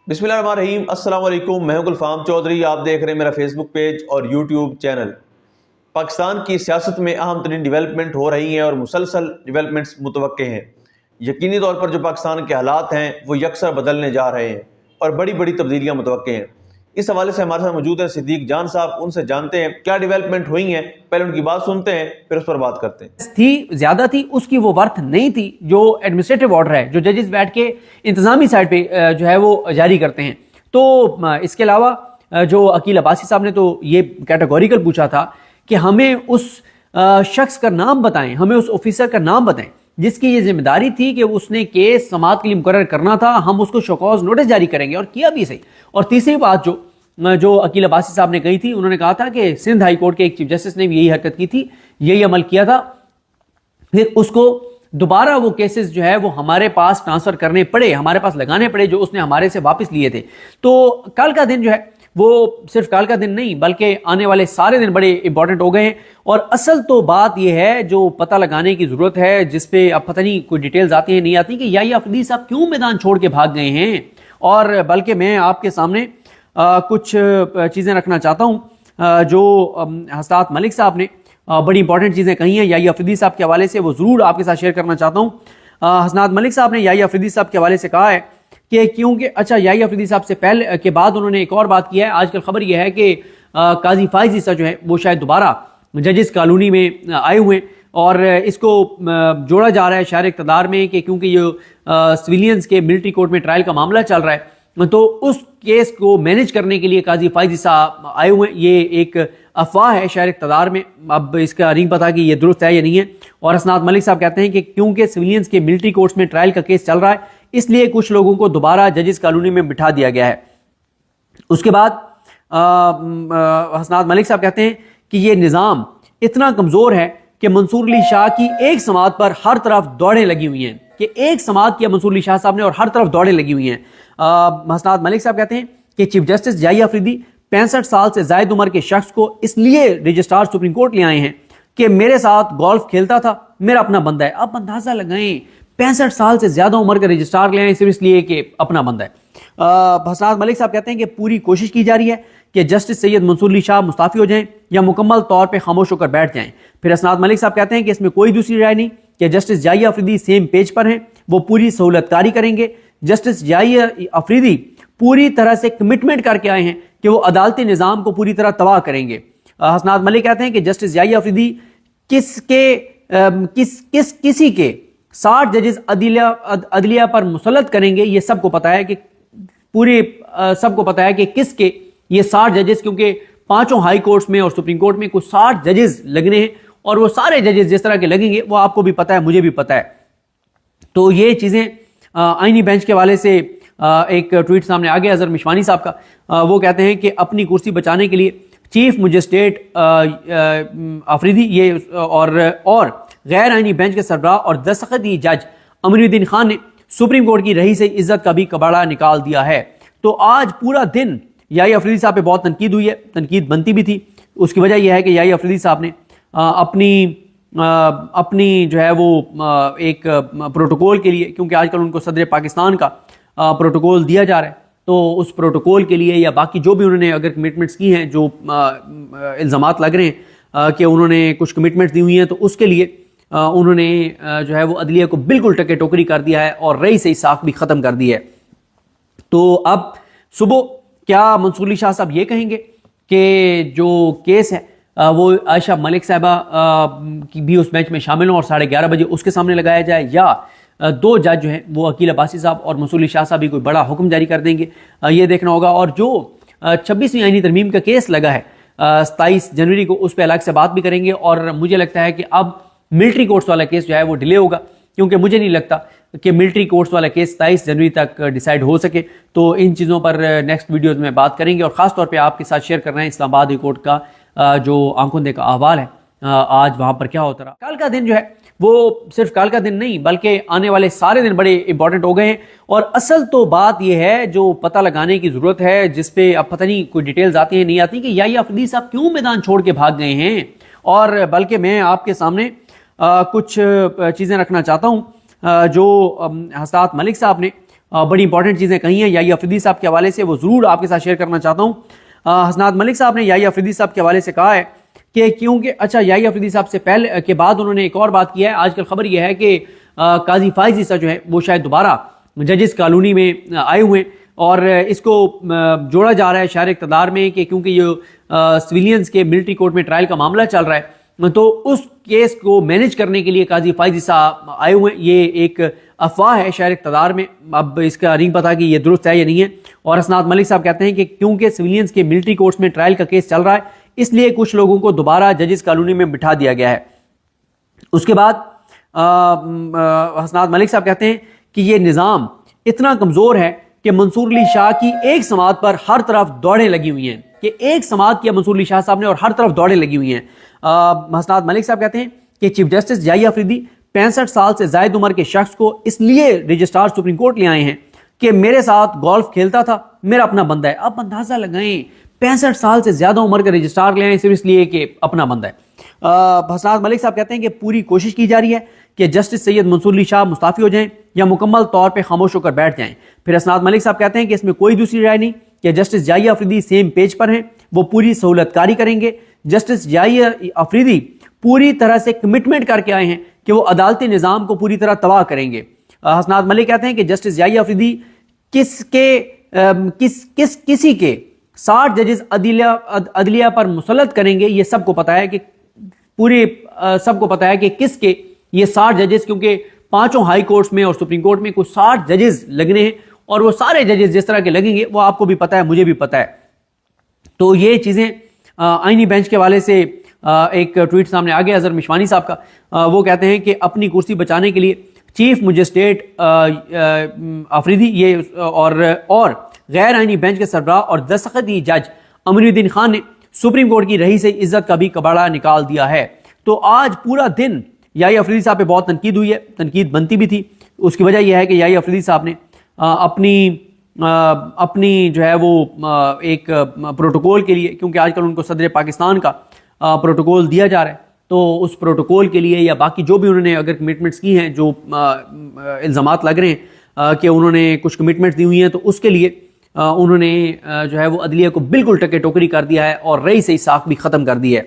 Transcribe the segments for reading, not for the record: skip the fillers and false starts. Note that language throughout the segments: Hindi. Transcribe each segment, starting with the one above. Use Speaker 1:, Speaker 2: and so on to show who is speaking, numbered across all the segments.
Speaker 1: बिस्मिल्लाहिर्रहमानिर्रहीम। अस्सलाम वालेकुम। मैं हूं गुलफाम चौधरी। आप देख रहे हैं मेरा फेसबुक पेज और यूट्यूब चैनल। पाकिस्तान की सियासत में अहम तरीन डेवलपमेंट हो रही हैं और मुसलसल डेवलपमेंट्स मुतवक्के हैं। यकीनी तौर पर जो पाकिस्तान के हालात हैं वो यकसर बदलने जा रहे हैं और बड़ी बड़ी तब्दीलियाँ मुतवक्के हैं। इस हवाले से हमारे साथ मौजूद हैं सिद्दीक जान साहब। उनसे जानते हैं क्या डेवलपमेंट हुई हैं, पहले उनकी बात सुनते हैं फिर उस पर बात करते हैं।
Speaker 2: थी ज्यादा थी, उसकी वो वर्थ नहीं थी जो एडमिनिस्ट्रेटिव ऑर्डर है, जो जजेस बैठ के इंतजामी साइड पे जो है वो जारी करते हैं। तो इसके अलावा जो अकील अब्बासी साहब ने तो ये कैटेगोरिकल पूछा था कि हमें उस शख्स का नाम बताएं, हमें उस ऑफिसर का नाम बताएं जिसकी ये जिम्मेदारी थी कि उसने केस समाअत के लिए मुकर्रर करना था, हम उसको शोकॉज नोटिस जारी करेंगे, और किया भी सही। और तीसरी बात जो अकील अब्बासी साहब ने कही थी, उन्होंने कहा था कि सिंध हाई कोर्ट के एक चीफ जस्टिस ने भी यही हरकत की थी, यही अमल किया था, फिर उसको दोबारा वो केसेस जो है वो हमारे पास ट्रांसफर करने पड़े, हमारे पास लगाने पड़े जो उसने हमारे से वापस लिए थे। तो कल का दिन जो है वो सिर्फ कल का दिन नहीं बल्कि आने वाले सारे दिन बड़े इंपॉर्टेंट हो गए हैं। और असल तो बात यह है जो पता लगाने की जरूरत है, जिसपे अब पता नहीं कोई डिटेल्स आती है नहीं आती, कि याहिया अफरीदी साहब क्यों मैदान छोड़ के भाग गए हैं। और बल्कि मैं आपके सामने कुछ चीजें रखना चाहता हूं जो हसनात मलिक साहब ने बड़ी इंपॉर्टेंट चीजें कही हैं याहिया अफरीदी साहब के हवाले से, वो जरूर आपके साथ शेयर करना चाहता हूं। हसनात मलिक साहब ने याहिया अफरीदी साहब के हवाले से कहा है कि क्योंकि अच्छा याहिया अफरीदी साहब से पहले के बाद उन्होंने एक और बात किया है। आजकल खबर यह है कि काजी फाइज ईसा जो है वो शायद दोबारा जजेस कॉलोनी में आए हुए हैं, और इसको जोड़ा जा रहा है शहर इक़्तिदार में कि क्योंकि ये सिविलियंस के मिलिट्री कोर्ट में ट्रायल का मामला चल रहा है, तो उस केस को मैनेज करने के लिए काजी फाइज ईसा आए हुए हैं। ये एक अफवाह है शहर इक़्तिदार में, अब इसका नहीं पता कि ये दुरुस्त है या नहीं है। और हसनात मलिक साहब कहते हैं कि क्योंकि सिविलियंस के मिलिट्री कोर्ट्स में ट्रायल का केस चल रहा है, इसलिए कुछ लोगों को दोबारा जजेस कॉलोनी में बिठा दिया गया है। उसके बाद हसनात मलिक साहब कहते हैं कि ये निज़ाम इतना कमज़ोर है कि मंसूर अली शाह की एक समात पर हर तरफ दौड़ें लगी हुई हैं, कि एक समात किया मंसूर अली शाह साहब ने और हर तरफ दौड़ें लगी हुई हैं। हसनात मलिक साहब कहते हैं कि चीफ जस्टिस याहिया अफरीदी 65 साल से जायद उम्र के शख्स को इसलिए रजिस्ट्रार सुप्रीम कोर्ट ले आए हैं कि मेरे साथ गोल्फ खेलता था, मेरा अपना बंदा है। अब अंदाजा लगाएं, 65 साल से ज्यादा उम्र का रजिस्ट्रार ले आए सिर्फ इसलिए कि अपना बंदा है। हसनात मलिक साहब कहते हैं कि पूरी कोशिश की जा रही है कि जस्टिस सैयद मंसूर अली शाह मुस्ताफी हो जाएं या मुकम्मल तौर पर खामोश होकर बैठ जाएं। फिर हसनात मलिक साहब कहते हैं कि इसमें कोई दूसरी राय नहीं, कि justice Yahya Afridi same page पर हैं, वो पूरी सहूलतकारी करेंगे। जस्टिस याहिया अफरीदी पूरी तरह से कमिटमेंट करके आए हैं कि वो अदालती निज़ाम को पूरी तरह तबाह करेंगे। हसनात मलिक कहते हैं कि जस्टिस याहिया अफरीदी किसी के 60 जजेस अदलिया पर मुसल्लत करेंगे, ये सबको पता है कि पूरे सबको पता है कि किसके ये 60 जजेस, क्योंकि पांचों हाई कोर्ट्स में और सुप्रीम कोर्ट में कुछ 60 जजेस लगने हैं, और वो सारे जजेस जिस तरह के लगेंगे वो आपको भी पता है, मुझे भी पता है। तो ये चीजें आईनी बेंच के हवाले से एक ट्वीट सामने आ गया अजहर मिशवानी साहब का। वो कहते हैं कि अपनी कुर्सी बचाने के लिए चीफ मजिस्ट्रेट अफरीदी ये और गैर आईनी बेंच के सरबराह और दस्तखती जज अमीरुद्दीन खान ने सुप्रीम कोर्ट की रही से इज्जत का भी कबाड़ा निकाल दिया है। तो आज पूरा दिन याहिया अफरीदी साहब पे बहुत तनकीद हुई है, तनकीद बनती भी थी। उसकी वजह यह है कि याहिया अफरीदी साहब ने अपनी जो है वो एक प्रोटोकॉल के लिए, क्योंकि आजकल उनको सदर पाकिस्तान का प्रोटोकॉल दिया जा रहा है, तो उस प्रोटोकॉल के लिए या बाकी जो भी उन्होंने अगर कमिटमेंट्स की हैं, जो इल्ज़ामात लग रहे हैं कि उन्होंने कुछ कमिटमेंट्स दी हुई हैं, तो उसके लिए उन्होंने जो है वो अदलिया को बिल्कुल टके टोकरी कर दिया है और रई से साख भी ख़त्म कर दी है। तो अब सुबह क्या मंसूर अली शाह साहब ये कहेंगे कि जो केस है वो आयशा मलिक साहबा की भी उस मैच में शामिल हो और 11:30 बजे उसके सामने लगाया जाए, या दो जज जो हैं वो अकील अब्बासी साहब और मंसूर अली शाह साहब भी कोई बड़ा हुक्म जारी कर देंगे, ये देखना होगा। और जो 26वीं आईनी तरमीम का केस लगा है 27 जनवरी को, उस पर अलग से बात भी करेंगे। और मुझे लगता है कि अब मिलिट्री कोर्ट्स वाला केस जो है वो डिले होगा, क्योंकि मुझे नहीं लगता कि मिलिट्री कोर्ट्स वाला केस 27 जनवरी तक डिसाइड हो सके। तो इन चीज़ों पर नेक्स्ट वीडियोज़ में बात करेंगे, और ख़ास तौर पर आपके साथ शेयर करना है इस्लामाबाद हाई कोर्ट का जो आंखों का अहवाल है, आज वहां पर क्या होता रहा। कल का दिन जो है वो सिर्फ कल का दिन नहीं बल्कि आने वाले सारे दिन बड़े इंपॉर्टेंट हो गए हैं। और असल तो बात यह है जो पता लगाने की जरूरत है, जिसपे अब पता नहीं कोई डिटेल्स आती है नहीं आती, कि याहिया अफरीदी साहब क्यों मैदान छोड़ के भाग गए हैं। और बल्कि मैं आपके सामने कुछ चीजें रखना चाहता हूं जो हसनात मलिक साहब ने बड़ी इंपॉर्टेंट चीज़ें कही हैं याहिया अफरीदी साहब के हवाले से, वो ज़रूर आपके साथ शेयर करना चाहता हूँ। हसनात मलिक साहब ने याहिया अफरीदी साहब के हवाले से कहा है कि क्योंकि अच्छा याहिया अफरीदी साहब से पहले के बाद उन्होंने एक और बात किया है। आजकल खबर यह है कि काजी फाइज ईसा जो है वो शायद दोबारा जजेस कॉलोनी में आए हुए हैं और इसको जोड़ा जा रहा है शहर इक़्तिदार में कि क्योंकि ये सिविलियंस के मिलिट्री कोर्ट में ट्रायल का मामला चल रहा है तो उस केस को मैनेज करने के लिए काजी फाइज ईसा आए हुए हैं। ये एक अफवाह है शहर इक़्तिदार में, अब इसका नहीं पता कि ये दुरुस्त है या नहीं है। और हसनात मलिक साहब कहते हैं कि क्योंकि सिविलियंस के मिलिट्री कोर्ट्स में ट्रायल का केस चल रहा है इसलिए कुछ लोगों को दोबारा जजेस कॉलोनी में बिठा दिया गया है। उसके बाद हसनात मलिक साहब कहते हैं कि ये निज़ाम इतना कमज़ोर है कि मंसूर अली शाह की एक समात पर हर तरफ दौड़ें लगी हुई हैं, कि एक समात किया मंसूर अली शाह साहब ने और हर तरफ दौड़ें लगी हुई हैं। हसनात मलिक साहब कहते हैं कि चीफ जस्टिस याहिया अफरीदी 65 साल से जायद उम्र के शख्स को इसलिए रजिस्ट्रार सुप्रीम कोर्ट ले आए हैं कि मेरे साथ गोल्फ खेलता था, मेरा अपना बंदा है। अब अंदाजा लगाएं 65 साल से ज्यादा उम्र के रजिस्ट्रार ले आए सिर्फ इसलिए कि अपना बंदा है। हसनात मलिक साहब कहते हैं कि पूरी कोशिश की जा रही है कि जस्टिस सैयद मंसूर अली शाह मुस्ताफी हो जाएं या मुकम्मल तौर पे खामोश होकर बैठ जाएं। फिर हसनात मलिक साहब कहते हैं कि इसमें कोई दूसरी राय नहीं कि justice Yahya Afridi same page पर हैं, वो पूरी सहूलतकारी करेंगे। जस्टिस याहिया अफरीदी पूरी तरह से कमिटमेंट करके आए हैं कि वो अदालती निज़ाम को पूरी तरह तबाह करेंगे। हसनात मलिक कहते हैं कि जस्टिस याहिया अफरीदी किसी के 60 जजेस अदलिया पर मुसल्लत करेंगे, ये सबको पता है कि पूरे सबको पता है कि किसके ये 60 जजेस, क्योंकि पांचों हाई कोर्ट्स में और सुप्रीम कोर्ट में कुछ 60 जजेस लगने हैं और वो सारे जजेस जिस तरह के लगेंगे वो आपको भी पता है, मुझे भी पता है। तो ये चीज़ें आईनी बेंच के वाले से एक ट्वीट सामने आ गया अजहर मिशवानी साहब का। वो कहते हैं कि अपनी कुर्सी बचाने के लिए चीफ मजिस्ट्रेट अफरीदी ये और गैर आईनी बेंच के सरबराह और दस्तखती जज अमीरुद्दीन खान ने सुप्रीम कोर्ट की रही से इज्जत का भी कबाड़ा निकाल दिया है। तो आज पूरा दिन याहिया अफरीदी साहब पे बहुत तनकीद हुई है, तनकीद बनती भी थी। उसकी वजह यह है कि याहिया अफरीदी साहब ने अपनी जो है वो एक प्रोटोकॉल के लिए, क्योंकि आजकल उनको सदर पाकिस्तान का प्रोटोकॉल दिया जा रहा है, तो उस प्रोटोकॉल के लिए या बाकी जो भी उन्होंने अगर कमिटमेंट्स की हैं, जो इल्ज़ामात लग रहे हैं कि उन्होंने कुछ कमिटमेंट्स दी हुई हैं, तो उसके लिए उन्होंने जो है वो अदलिया को बिल्कुल टके टोकरी कर दिया है और रई से साख भी ख़त्म कर दी है।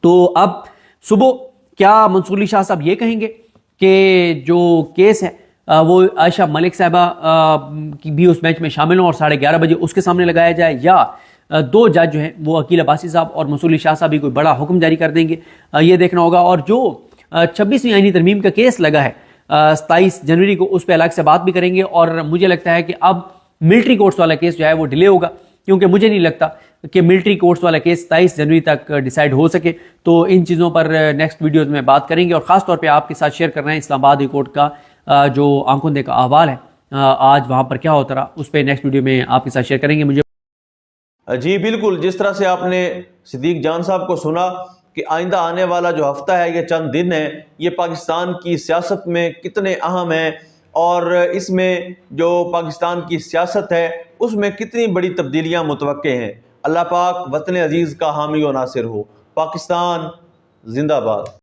Speaker 2: तो अब सुबह क्या मंसूर अली शाह साहब ये कहेंगे कि जो केस है वो आयशा मलिक साहबा की भी उस मैच में शामिल हो और 11:30 बजे उसके सामने लगाया जाए, या दो जज जो हैं वो अकील अब्बासी साहब और मंसूर अली शाह साहब भी कोई बड़ा हुक्म जारी कर देंगे, ये देखना होगा। और जो 26वीं आईनी तरमीम का केस लगा है 27 जनवरी को, उस पर अलग से बात भी करेंगे। और मुझे लगता है कि अब मिलिट्री कोर्ट्स वाला केस जो है वो डिले होगा, क्योंकि मुझे नहीं लगता कि मिलिट्री कोर्ट्स वाला केस 27 जनवरी तक डिसाइड हो सके। तो इन चीज़ों पर नेक्स्ट वीडियोज़ में बात करेंगे और ख़ास तौर पे आपके साथ शेयर कर रहे हैं इस्लामाबाद हाई कोर्ट का जो आंखों देखा अहवाल है, आज वहाँ पर क्या होता रहा, उस पर नेक्स्ट वीडियो में आपके साथ शेयर करेंगे। मुझे
Speaker 1: जी बिल्कुल, जिस तरह से आपने सिद्दीक जान साहब को सुना कि आइंदा आने वाला जो हफ्ता है, ये चंद दिन है, ये पाकिस्तान की सियासत में कितने अहम हैं और इसमें जो पाकिस्तान की सियासत है उसमें कितनी बड़ी तब्दीलियां मुतवक्के हैं। अल्लाह पाक वतन अजीज़ का हामी व नासिर हो। पाकिस्तान जिंदाबाद।